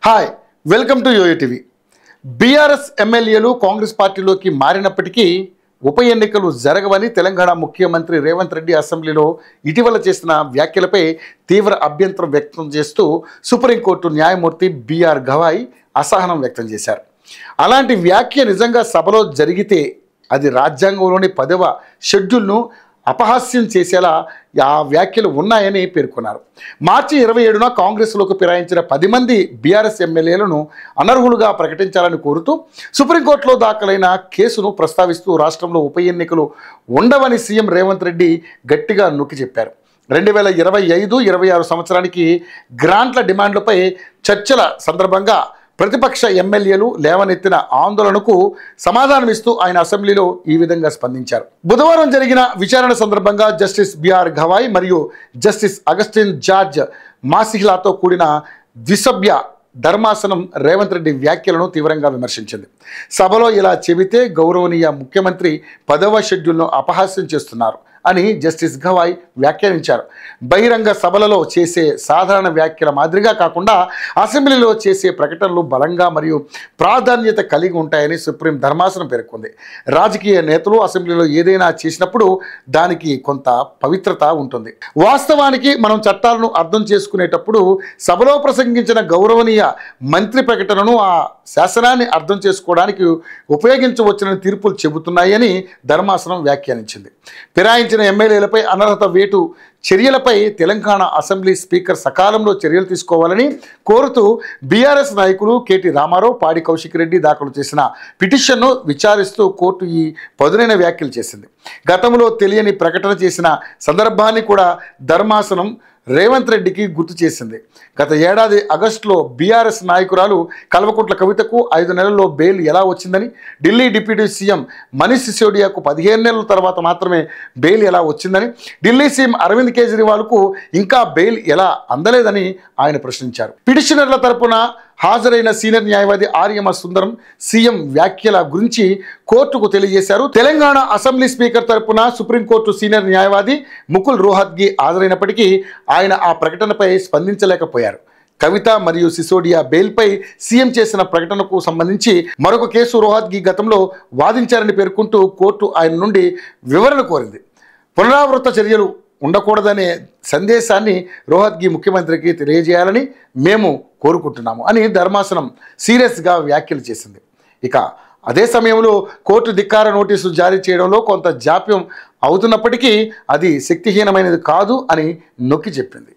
Hi welcome to Yoyo TV. BRS ఎమ్మెల్యేలు Congress పార్టీలోకి మారినప్పటికీ ఉప ఎన్నికలు జరగవని తెలంగాణ ముఖ్యమంత్రి రేవంత్ రెడ్డి అసెంబ్లీలో ఇటీవల చేసిన వ్యాఖ్యలపై తీవ్ర అభ్యంతరం వ్యక్తం చేస్తూ సుప్రీంకోర్టు న్యాయమూర్తి బిఆర్ గవాయ్ అసహనం వ్యక్తం చేశారు. అలాంటి వ్యాఖ్య నిజంగా సభలో జరిగితే అది రాజ్యాంగంలోని 10వ షెడ్యూల్ను అపహాస్యం చేసేలా ఆ వ్యాఖ్యలు ఉన్నాయని పేర్కొన్నారు. మార్చి 27న కాంగ్రెస్లోకి ఫిరాయించిన 10 మంది బీఆర్ఎస్ ఎమ్మెల్యేలను అనర్హులుగా ప్రకటించాలని కోరుతూ సుప్రీంకోర్టులో దాఖలైన కేసును ప్రస్తావిస్తూ రాష్ట్రంలో ఉప ఎన్నికలు ఉండవని సీఎం రేవంత్ రెడ్డి గట్టిగా నొక్కి చెప్పారు. 2025-26 సంవత్సరానికి గ్రాంట్ల డిమాండ్లపై చర్చల సందర్భంగా ప్రతిపక్ష ఎమ్మెల్యేలు లేవనెత్తిన ఆందోళనకు సమాధానమిస్తూ ఆయన అసెంబ్లీలో ఈ విధంగా స్పందించారు. బుధవారం జరిగిన విచారణ సందర్భంగా జస్టిస్ బిఆర్ గవాయ్ మరియు జస్టిస్ అగస్టిన్ జార్జ్ మాసిహిలాతో కూడిన ద్విసభ్య ధర్మాసనం రేవంత్ రెడ్డి వ్యాఖ్యలను తీవ్రంగా విమర్శించింది. సభలో ఇలా చెబితే గౌరవనీయ ముఖ్యమంత్రి 10వ షెడ్యూల్ను అపహాస్యం చేస్తున్నారు అని జస్టిస్ గవాయ్ వ్యాఖ్యానించారు. బహిరంగ సభలలో చేసే సాధారణ వ్యాఖ్యల మాదిరిగా కాకుండా అసెంబ్లీలో చేసే ప్రకటనలు బలంగా మరియు ప్రాధాన్యత కలిగి ఉంటాయని సుప్రీం ధర్మాసనం పేర్కొంది. రాజకీయ నేతలు అసెంబ్లీలో ఏదైనా చేసినప్పుడు దానికి కొంత పవిత్రత ఉంటుంది. వాస్తవానికి మనం చట్టాలను అర్థం చేసుకునేటప్పుడు సభలో ప్రసంగించిన గౌరవనీయ మంత్రి ప్రకటనను ఆ శాసనాన్ని అర్థం చేసుకోవడానికి ఉపయోగించవచ్చునని తీర్పులు చెబుతున్నాయని ధర్మాసనం వ్యాఖ్యానించింది. ఫిరాయించిన ఎమ్మెల్యేలపై అనర్హత వేటు చర్యలపై తెలంగాణ అసెంబ్లీ స్పీకర్ సకాలంలో చర్యలు తీసుకోవాలని కోరుతూ బీఆర్ఎస్ నాయకులు కేటీ రామారావు, పాడి కౌశిక్ రెడ్డి దాఖలు చేసిన పిటిషన్ను విచారిస్తూ కోర్టు ఈ పదునైన వ్యాఖ్యలు చేసింది. గతంలో తెలియని ప్రకటన చేసిన సందర్భాన్ని కూడా ధర్మాసనం రేవంత్ రెడ్డికి గుర్తు చేసింది. గత ఏడాది ఆగస్టులో బీఆర్ఎస్ నాయకురాలు కల్వకుంట్ల కవితకు 5 నెలల్లో బెయిల్ ఎలా వచ్చిందని, ఢిల్లీ డిప్యూటీ సీఎం మనీష్ సిసోడియాకు 15 నెలల తర్వాత మాత్రమే బెయిల్ ఎలా వచ్చిందని, ఢిల్లీ సీఎం అరవింద్ కేజ్రీవాల్కు ఇంకా బెయిల్ ఎలా అందలేదని ఆయన ప్రశ్నించారు. పిటిషనర్ల తరపున హాజరైన సీనియర్ న్యాయవాది ఆర్యమ సుందరం సీఎం వ్యాఖ్యల గురించి కోర్టుకు తెలియజేశారు. తెలంగాణ అసెంబ్లీ స్పీకర్ తరపున సుప్రీంకోర్టు సీనియర్ న్యాయవాది ముకుల్ రోహత్గి హాజరైనప్పటికీ ఆయన ఆ ప్రకటనపై స్పందించలేకపోయారు. కవిత మరియు సిసోడియా బెయిల్పై సీఎం చేసిన ప్రకటనకు సంబంధించి మరొక కేసు రోహత్గి గతంలో వాదించారని పేర్కొంటూ కోర్టు ఆయన నుండి వివరణ కోరింది. పునరావృత చర్యలు ఉండకూడదనే సందేశాన్ని రోహత్గి ముఖ్యమంత్రికి తెలియజేయాలని మేము కోరుకుంటున్నాము అని ధర్మాసనం సీరియస్గా వ్యాఖ్యలు చేసింది. ఇక అదే సమయంలో కోర్టు ధిక్కార నోటీసు జారీ చేయడంలో కొంత జాప్యం అవుతున్నప్పటికీ అది శక్తిహీనమైనది కాదు అని నొక్కి చెప్పింది.